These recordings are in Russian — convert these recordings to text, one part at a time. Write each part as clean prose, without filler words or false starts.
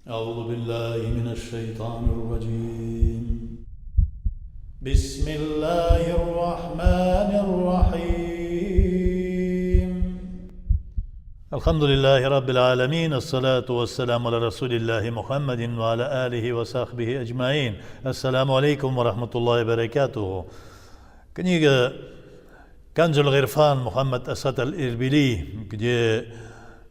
أعوذ بالله من الشيطان الرجيم. بسم الله الرحمن الرحيم. الحمد لله رب العالمين. الصلاة والسلام على رسول الله محمد وعلى آله وصحبه أجمعين. السلام عليكم ورحمة الله وبركاته. Книга Канзуль Гирфан Мухаммад Асад Аль-Ирбили, где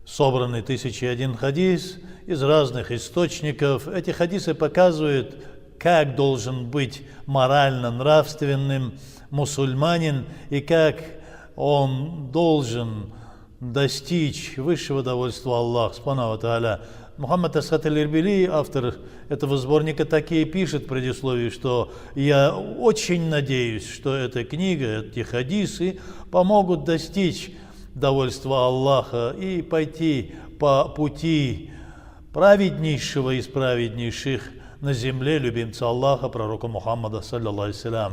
собраны 1001 хадис из разных источников. Эти хадисы показывают, как должен быть морально-нравственным мусульманин и как он должен достичь высшего довольства Аллаха Субхану ва Тааля. Мухаммад Асад Аль-Ирбили, автор этого сборника, так и пишет в предисловии, что я очень надеюсь, что эта книга, эти хадисы помогут достичь довольства Аллаха и пойти по пути праведнейшего из праведнейших на земле любимца Аллаха, пророка Мухаммада, саллаллаху алейхи.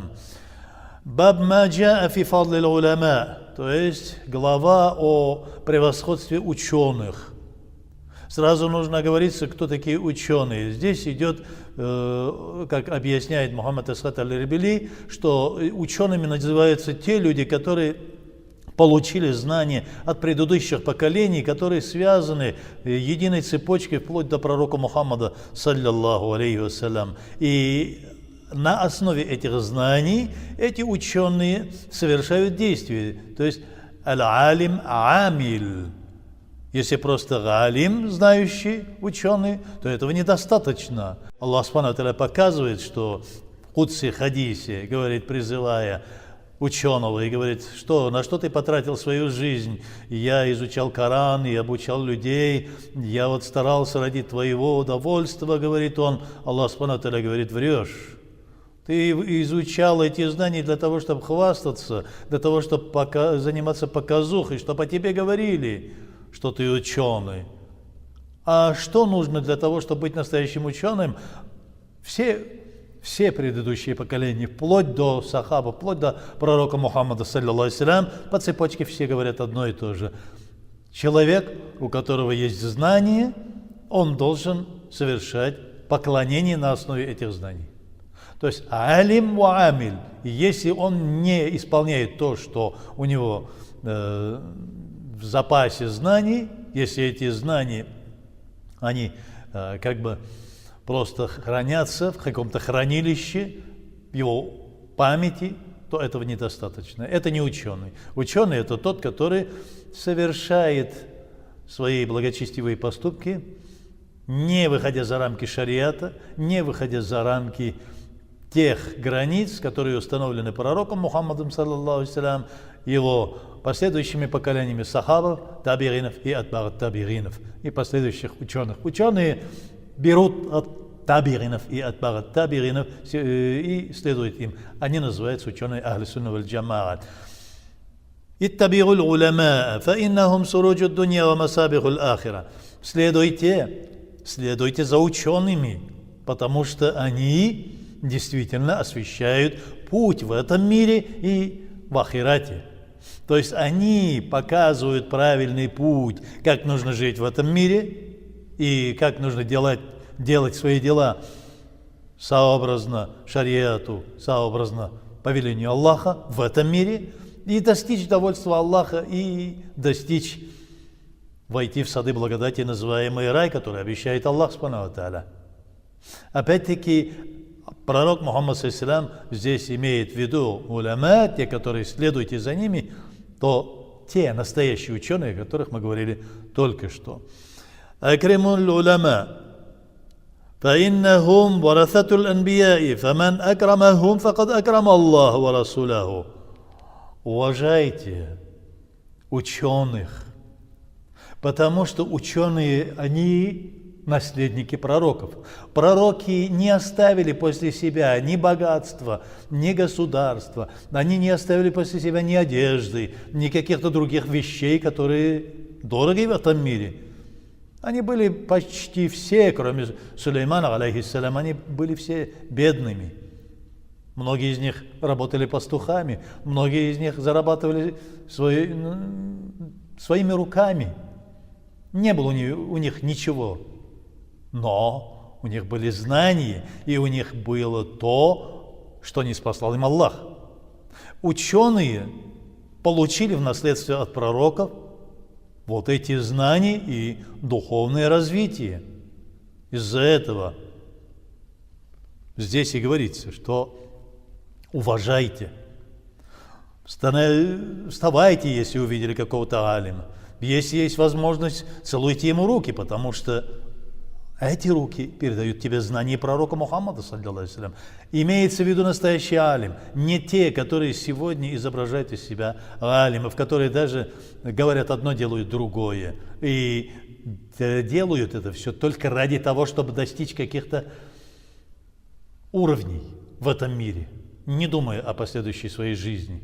Баб ма джаа фи фадлил уляма, то есть глава о превосходстве ученых. Сразу нужно говориться, кто такие ученые. Здесь идет, как объясняет Мухаммад Асад Аль-Ирбили, что учеными называются те люди, которые получили знания от предыдущих поколений, которые связаны единой цепочкой вплоть до пророка Мухаммада, саллаллаху алейхи вассалям. И на основе этих знаний эти ученые совершают действия. То есть аль-алим амиль. Если просто галим, знающий, ученый, то этого недостаточно. Аллах Субхану ва Тааля показывает, что в Кудси хадисе, говорит, призывая ученого, и говорит, что на что ты потратил свою жизнь? Я изучал Коран, и обучал людей, я вот старался ради твоего удовольствия, говорит он. Аллах Субхану ва Тааля говорит, врешь. Ты изучал эти знания для того, чтобы хвастаться, для того, чтобы заниматься показухой, чтобы о тебе говорили, что ты ученый. А что нужно для того, чтобы быть настоящим ученым? Все предыдущие поколения, вплоть до сахаба, вплоть до пророка Мухаммада, саллаллаху алейхи, по цепочке все говорят одно и то же. Человек, у которого есть знания, он должен совершать поклонение на основе этих знаний. То есть алим ва амиль. Если он не исполняет то, что у него в запасе знаний, если эти знания, они как бы просто хранятся в каком-то хранилище, в его памяти, то этого недостаточно. Это не ученый. Ученый – это тот, который совершает свои благочестивые поступки, не выходя за рамки шариата, не выходя за рамки тех границ, которые установлены пророком Мухаммадом, саллаллаху алейхи, его последующими поколениями сахабов, табиринов и атбар табиринов, и последующих ученых. Ученые берут от табиринов и атбар табиринов и следуют им. Они называются ученые ахли сунна валь джамаат. Иттабиру л-уляма, фаиннахум суруджу дунья ва масабиху л-ахира. Следуйте за учеными, потому что они действительно освещают путь в этом мире и в ахирате. То есть они показывают правильный путь, как нужно жить в этом мире и как нужно делать свои дела сообразно шариату, сообразно повелению Аллаха в этом мире, и достичь довольства Аллаха, и достичь, войти в сады благодати, называемый рай, который обещает Аллах Субхану ва Тааля. Опять-таки, пророк Мухаммад саллаллаху алейхи здесь имеет в виду уляма, те, которые следуйте за ними, то те настоящие ученые, о которых мы говорили только что. Акримул уляма, фаиннахум варасатул анбияи, фаман акрамахум, факад акрам Аллаху ва расуляху. Уважайте ученых, потому что ученые, они наследники пророков. Пророки не оставили после себя ни богатства, ни государства, они не оставили после себя ни одежды, ни каких-то других вещей, которые дороги в этом мире. Они были почти все, кроме Сулеймана, алейхиссалям, они были все бедными. Многие из них работали пастухами, многие из них зарабатывали своими руками. Не было у них ничего. но у них были знания, и у них было то, что не спасал им Аллах. Ученые получили в наследство от пророков вот эти знания и духовное развитие. Из-за этого здесь и говорится, что уважайте, вставайте, если увидели какого-то алима. Если есть возможность, целуйте ему руки, потому что эти руки передают тебе знания пророка Мухаммада, саллиллаху алейхи ва саллям. Имеется в виду настоящий алим, не те, которые сегодня изображают из себя алимов, которые даже говорят одно, делают другое. И делают это все только ради того, чтобы достичь каких-то уровней в этом мире, не думая о последующей своей жизни.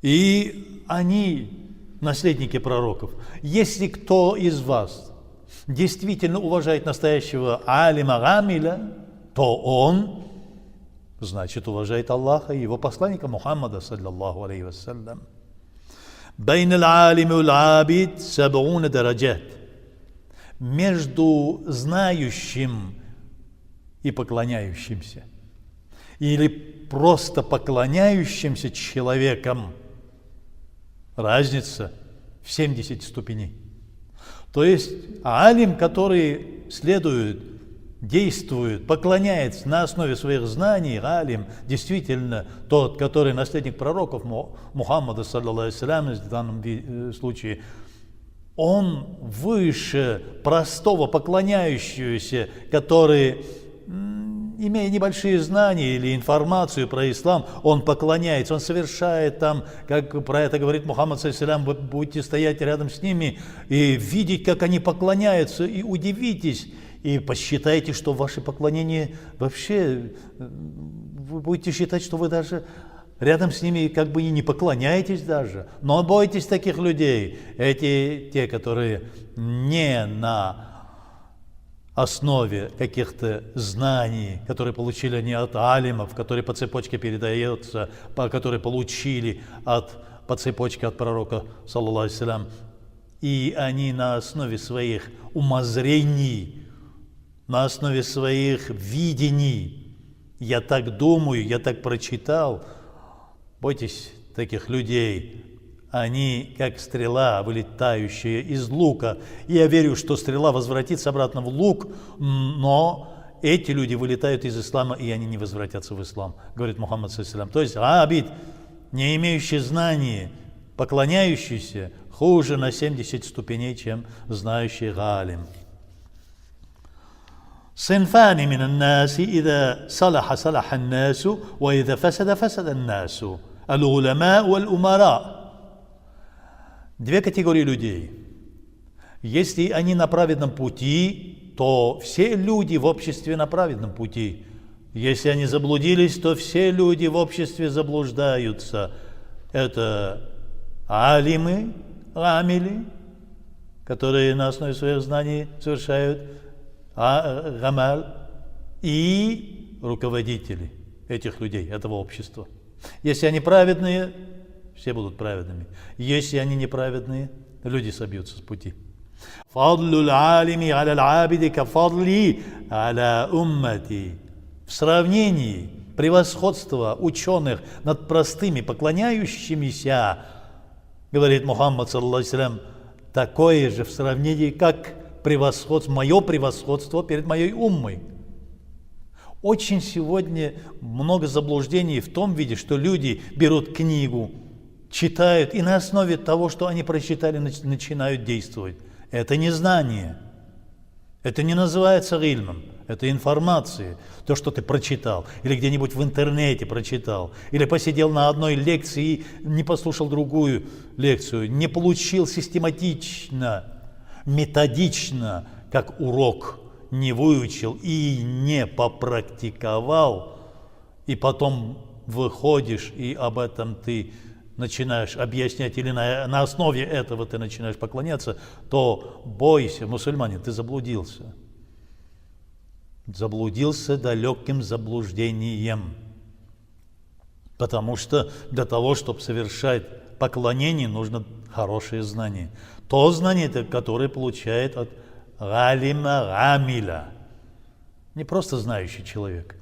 И они, наследники пророков, если кто из вас действительно уважает настоящего алима гамиля, то он, значит, уважает Аллаха и его посланника Мухаммада, саллаллаху алейхи вассалям. Байн аль-алими валь-абид саб'уна дараджат. Между знающим и поклоняющимся, или просто поклоняющимся человеком, разница в 70 ступеней. То есть алим, который следует, действует, поклоняется на основе своих знаний, алим, действительно тот, который наследник пророков Мухаммада, саллаллаху алейхи ва саллям, в данном случае, он выше простого поклоняющегося, который, имея небольшие знания или информацию про ислам, он поклоняется, он совершает там, как про это говорит Мухаммад, саллиллаху алейхи ва саллям, вы будете стоять рядом с ними и видеть, как они поклоняются, и удивитесь, и посчитайте, что ваше поклонение вообще, вы будете считать, что вы даже рядом с ними как бы и не поклоняетесь даже. Но бойтесь таких людей, те, которые не на основе каких-то знаний, которые получили они от алимов, которые по цепочке передаются, которые получили по цепочке от пророка, саллаллаху алейхи ва саллям, и они на основе своих умозрений, на основе своих видений, я так думаю, я так прочитал, бойтесь таких людей. Они как стрела, вылетающая из лука. И я верю, что стрела возвратится обратно в лук, но эти люди вылетают из ислама, и они не возвратятся в ислам, говорит Мухаммад, саллаллаху алейхи ва саллям. То есть абид, не имеющий знаний, поклоняющийся, хуже на 70 ступеней, чем знающий галим. صنفان من الناس إذا صلح صلح الناس وإذا فسد فسد الناس العلماء والأمراء. Две категории людей. Если они на праведном пути, то все люди в обществе на праведном пути. Если они заблудились, то все люди в обществе заблуждаются. Это алимы, амили, которые на основе своих знаний совершают гамаль, и руководители этих людей, этого общества. Если они праведные, все будут праведными. Если они неправедные, люди собьются с пути. В сравнении превосходства ученых над простыми поклоняющимися, говорит Мухаммад, саллаллаху алейхи ва саллям, такое же в сравнении, как мое превосходство перед моей уммой. Очень сегодня много заблуждений в том виде, что люди берут книгу, читают и на основе того, что они прочитали, начинают действовать. Это не знание. Это не называется ильмом. Это информация. То, что ты прочитал. Или где-нибудь в интернете прочитал. Или посидел на одной лекции и не послушал другую лекцию. Не получил систематично, методично, как урок, не выучил и не попрактиковал, и потом выходишь, и об этом ты начинаешь объяснять, или на основе этого ты начинаешь поклоняться, то бойся, мусульманин, ты заблудился. Заблудился далеким заблуждением. Потому что для того, чтобы совершать поклонение, нужно хорошее знание. То знание, которое получает от галима, гамиля. Не просто знающий человек,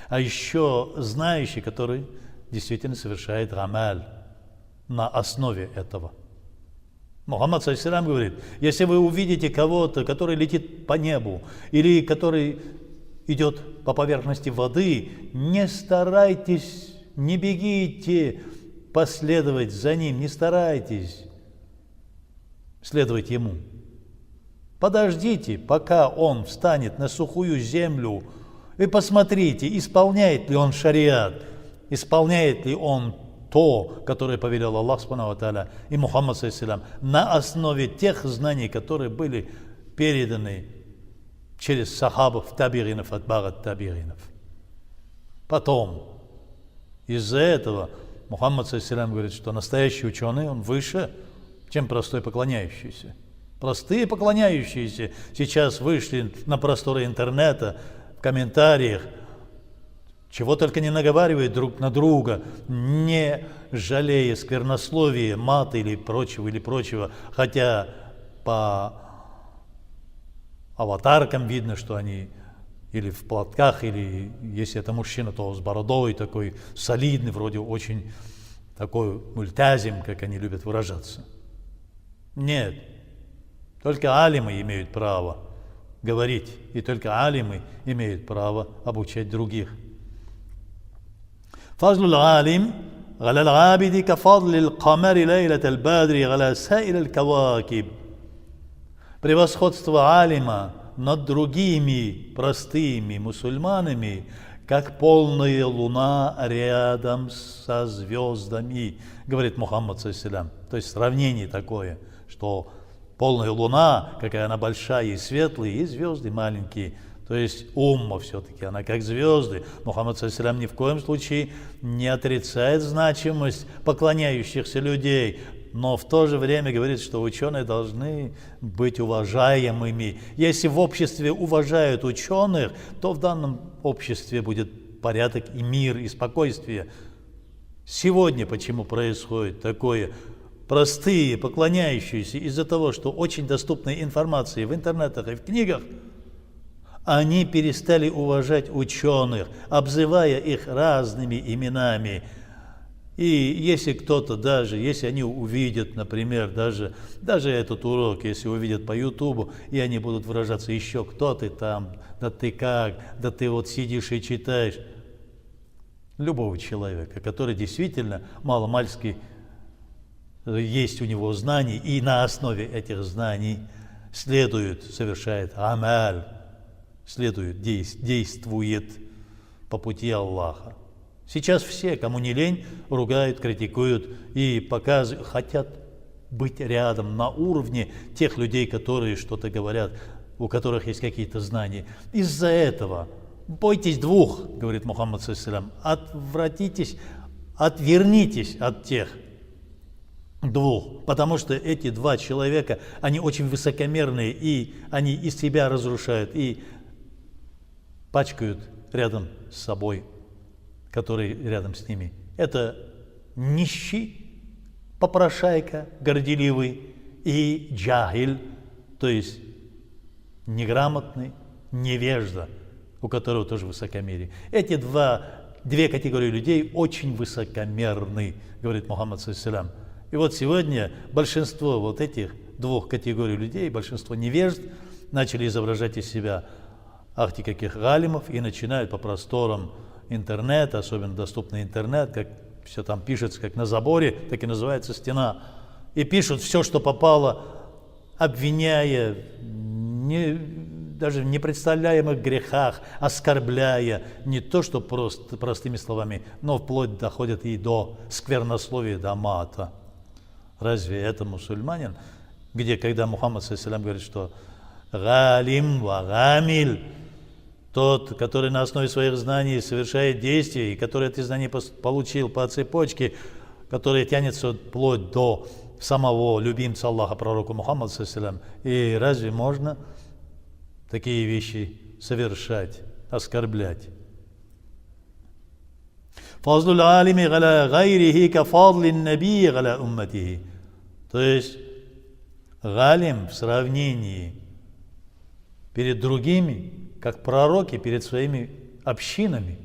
а еще знающий, который действительно совершает гамаль на основе этого. Мухаммад саллаллаху говорит, если вы увидите кого-то, который летит по небу, или который идет по поверхности воды, не старайтесь, не бегите последовать за ним, не старайтесь следовать ему. Подождите, пока он встанет на сухую землю, и посмотрите, исполняет ли он шариат, исполняет ли он то, которое повелел Аллах Субхану ва Тааля и Мухаммад саллаллаху на основе тех знаний, которые были переданы через сахабов, табиринов, атбагат табиринов. Потом, из-за этого Мухаммад саллаллаху говорит, что настоящий ученый, он выше, чем простой поклоняющийся. Простые поклоняющиеся сейчас вышли на просторы интернета, в комментариях, чего только не наговаривают друг на друга, не жалея сквернословия, мата или прочего, хотя по аватаркам видно, что они или в платках, или если это мужчина, то с бородой такой солидный, вроде очень такой мультязим, как они любят выражаться. Нет, только алимы имеют право говорить, и только алимы имеют право обучать других. فضل العالم على العابد كفضل القمر ليلة البدر على سائر الكواكب. Превосходство алима над другими простыми мусульманами, как полная луна рядом со звездами, говорит Мухаммад саллаллаху. То есть сравнение такое, что полная луна, какая она большая и светлая, и звезды маленькие. То есть умма все-таки, она как звезды. Мухаммад саллаллаху ни в коем случае не отрицает значимость поклоняющихся людей, но в то же время говорит, что ученые должны быть уважаемыми. Если в обществе уважают ученых, то в данном обществе будет порядок и мир, и спокойствие. Сегодня почему происходит такое? Простые, поклоняющиеся из-за того, что очень доступной информации в интернетах и в книгах, они перестали уважать ученых, обзывая их разными именами. И если кто-то даже, если они увидят, например, даже этот урок, если увидят по Ютубу, и они будут выражаться, еще кто ты там, да ты как, да ты вот сидишь и читаешь. Любого человека, который действительно маломальски есть у него знаний, и на основе этих знаний совершает амаль, действует по пути Аллаха. Сейчас все, кому не лень, ругают, критикуют и показывают, хотят быть рядом на уровне тех людей, которые что-то говорят, у которых есть какие-то знания. Из-за этого бойтесь двух, говорит Мухаммад саллаллаху алейхи ва саллям, отвернитесь от тех двух, потому что эти два человека, они очень высокомерные, и они из себя разрушают, и пачкают рядом с собой, который рядом с ними. Это нищий, попрошайка, горделивый, и джахиль, то есть неграмотный, невежда, у которого тоже высокомерие. Эти две категории людей очень высокомерны, говорит Мухаммад саллаллаху алейхи. И вот сегодня большинство вот этих двух категорий людей, большинство невежд, начали изображать из себя ахти каких галимов и начинают по просторам интернета, особенно доступный интернет, как все там пишется, как на заборе, так и называется стена, и пишут все, что попало, обвиняя, даже в непредставляемых грехах, оскорбляя, не то что просто простыми словами, но вплоть доходят и до сквернословия, до мата. Разве это мусульманин, где, когда Мухаммад саллаллаху алейхи ва саллям говорит, что галим ва гамиль, тот, который на основе своих знаний совершает действия, и который эти знания получил по цепочке, которая тянется вплоть до самого любимца Аллаха, пророка Мухаммада саллаллаху алейхи ва саллям. И разве можно такие вещи совершать, оскорблять? فضل العالم على غيره كفضل النبي على أمته. То есть галим в сравнении перед другими, как пророки перед своими общинами.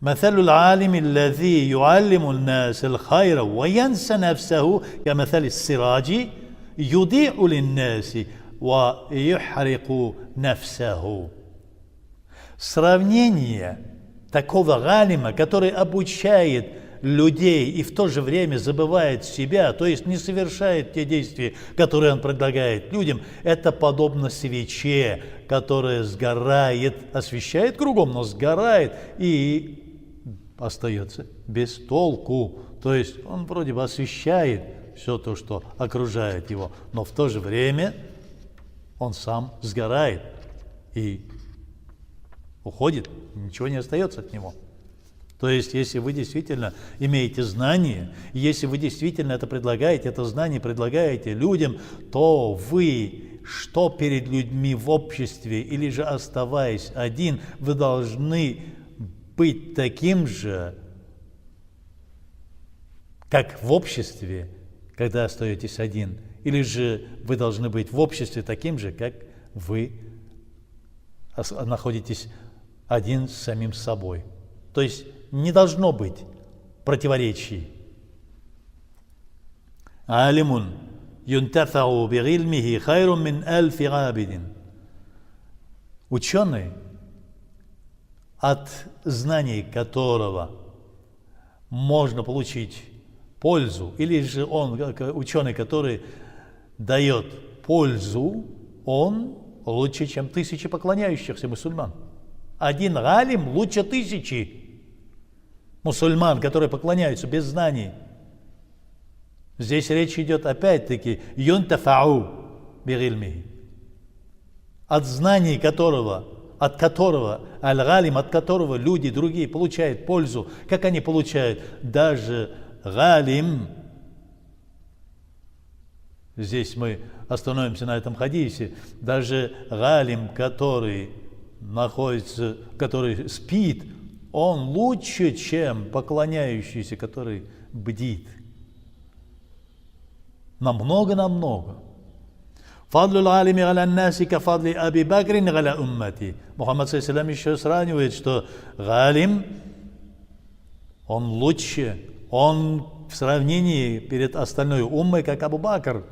مثل العالم الذي يعلم الناس الخير وينسى نفسه كمثل السراج يضيء للناس ويحرق نفسه. Сравнение такого галима, который обучает людей и в то же время забывает себя, то есть не совершает те действия, которые он предлагает людям, это подобно свече, которая сгорает, освещает кругом, но сгорает и остается без толку. То есть он вроде бы освещает все то, что окружает его, но в то же время он сам сгорает и уходит, ничего не остается от него. То есть, если вы действительно имеете знание, если вы действительно это предлагаете, это знание предлагаете людям, то вы, что перед людьми в обществе, или же оставаясь один, вы должны быть таким же, как в обществе, когда остаетесь один, или же вы должны быть в обществе таким же, как вы находитесь один с самим собой. То есть не должно быть противоречий. Алимун юнтафау бигильмихи хайрун мин альфи габидин. Ученый, от знаний которого можно получить пользу, или же он, ученый, который дает пользу, он лучше, чем тысячи поклоняющихся мусульман. Один галим лучше тысячи мусульман, которые поклоняются без знаний. Здесь речь идет опять-таки юнтафау бигильмихи. От знаний которого, аль-галим, от которого люди другие получают пользу. Как они получают? Даже галим, здесь мы остановимся на этом хадисе, даже галим, который находится, который спит, он лучше, чем поклоняющийся, который бдит. Намного. Фадлу алими аля наси ка фадли Аби Бакрин аля уммати. Мухаммад саллаллаху еще сравнивает, что галим, он лучше, он в сравнении перед остальной уммой, как Абу Бакр.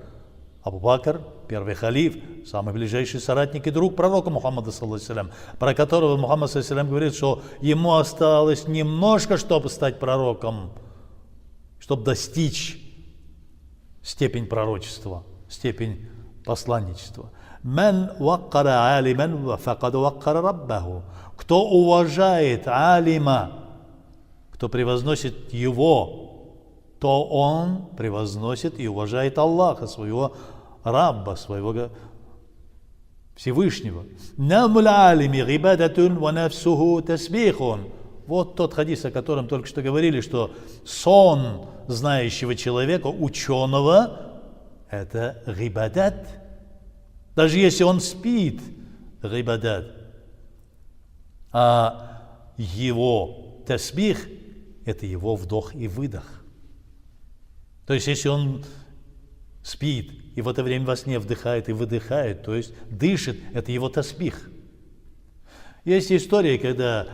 Абу Бакр, первый халиф, самый ближайший соратник и друг пророка Мухаммада, саллаллаху, про которого Мухаммад саллаллаху говорит, что ему осталось немножко, чтобы стать пророком, чтобы достичь степень пророчества, степень посланничества. «Ман ваккара алиман факад ваккара раббаху». Кто уважает алима, кто превозносит его, то он превозносит и уважает Аллаха, своего Рабба, своего Всевышнего. «Намуль алими гибадатун ва нафсуху тасбихун». Вот тот хадис, о котором только что говорили, что сон знающего человека, ученого, это гибадат. Даже если он спит, гибадат. А его тасбих – это его вдох и выдох. То есть, если он спит и в это время во сне вдыхает и выдыхает, то есть дышит, это его тасбих. Есть история, когда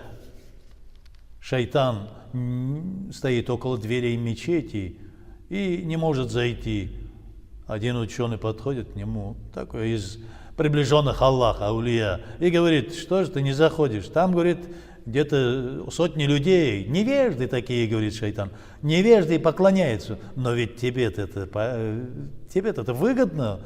шайтан стоит около дверей мечети и не может зайти. Один ученый подходит к нему, такой из приближенных Аллаха, аулия, и говорит: что же ты не заходишь? Там, говорит, где-то сотни людей, невежды такие, говорит шайтан, невежды поклоняются, но ведь тебе-то это выгодно.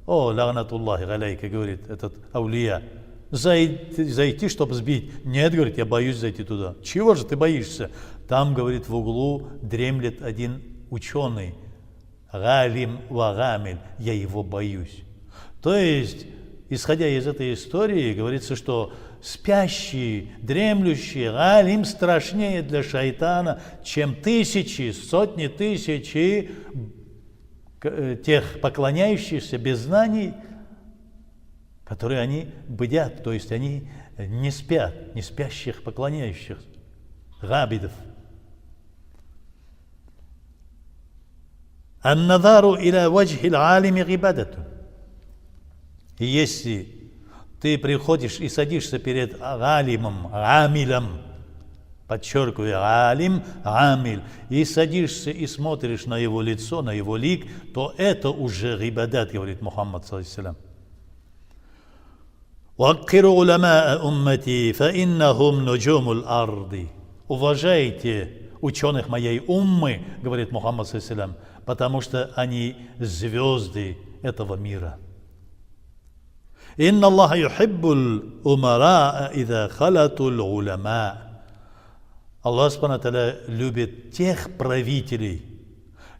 О, ла'натуллахи алейка, говорит этот аулия, зайти, чтобы сбить. Нет, говорит, я боюсь зайти туда. Чего же ты боишься? Там, говорит, в углу дремлет один ученый, галим ва гамиль, я его боюсь. То есть, исходя из этой истории, говорится, что спящий, дремлющий галим страшнее для шайтана, чем тысячи, сотни тысяч тех поклоняющихся без знаний, которые они бдят, то есть они не спят, не спящих поклоняющих, габидов. النظر إلى وجه العالم غبادة. И если ты приходишь и садишься перед алимом, амилем, подчеркиваю, алим, амиль, и садишься и смотришь на его лицо, на его лик, то это уже гибадат, говорит Мухаммад, саллаллаху. «Ваккиру уламаа уммати, фа иннахум нуджумул арди». Уважайте ученых моей уммы, говорит Мухаммад, саллаллаху, потому что они звезды этого мира. «Инна Аллаха юхиббул умараа ида халатул уляма». Аллах Субхану Тааля любит тех правителей,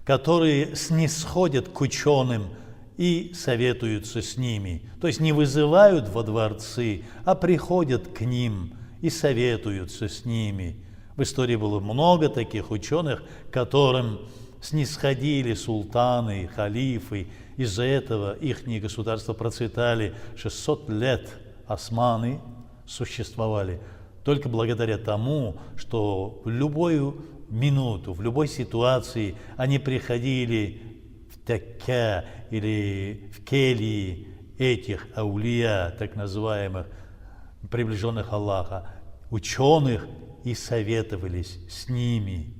которые снисходят к ученым и советуются с ними. То есть не вызывают во дворцы, а приходят к ним и советуются с ними. В истории было много таких ученых, которым снисходили султаны, халифы. Из-за этого их государства процветали. 600 лет османы существовали. Только благодаря тому, что в любую минуту, в любой ситуации они приходили в такка или в кельи этих аулия, так называемых, приближенных Аллаха, ученых, и советовались с ними.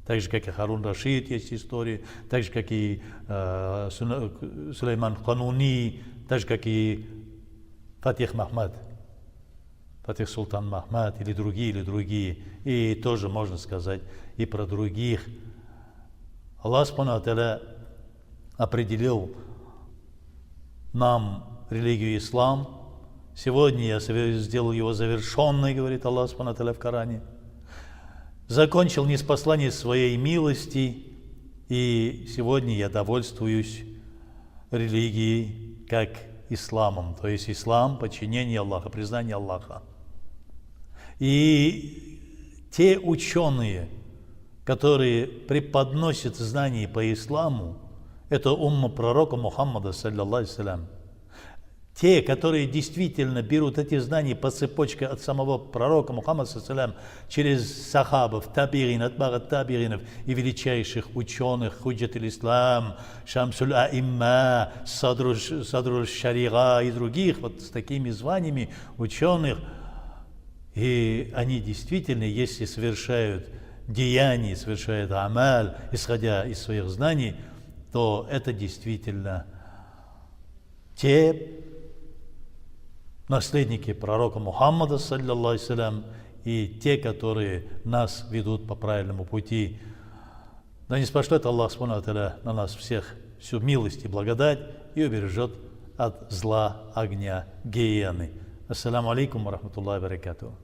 Так же, как и Харун Рашид есть истории, так же, как и Сулейман Кануни, так же, как и Фатих Махмад. Фатих Султан Махмад или другие. И тоже можно сказать и про других. Аллах Субхану Тааля определил нам религию ислам. Сегодня я сделал его завершенной, говорит Аллах Субхану Тааля в Коране. Закончил ниспослание своей милости, и сегодня я довольствуюсь религией как исламом. То есть ислам, подчинение Аллаха, признание Аллаха. И те ученые, которые преподносят знания по исламу, это умма пророка Мухаммада, саллаллаху алейхи вассалям. Те, которые действительно берут эти знания по цепочке от самого пророка Мухаммада, саллаллаху алейхи вассалям, через сахабов, табирин, атбагат табиринов и величайших ученых, худжат ислам, шамсуль аимма, садруль шарига и других, вот с такими званиями ученых. И они действительно, если совершают деяния, совершают амаль, исходя из своих знаний, то это действительно те наследники пророка Мухаммада, саллаллаху алейхи вассалям, и те, которые нас ведут по правильному пути. Да не спошлет Аллах Субхану Тааля на нас всех всю милость и благодать и убережет от зла огня гиены. Ассаламу алейкум ва рахматуллахи ва баракатуху.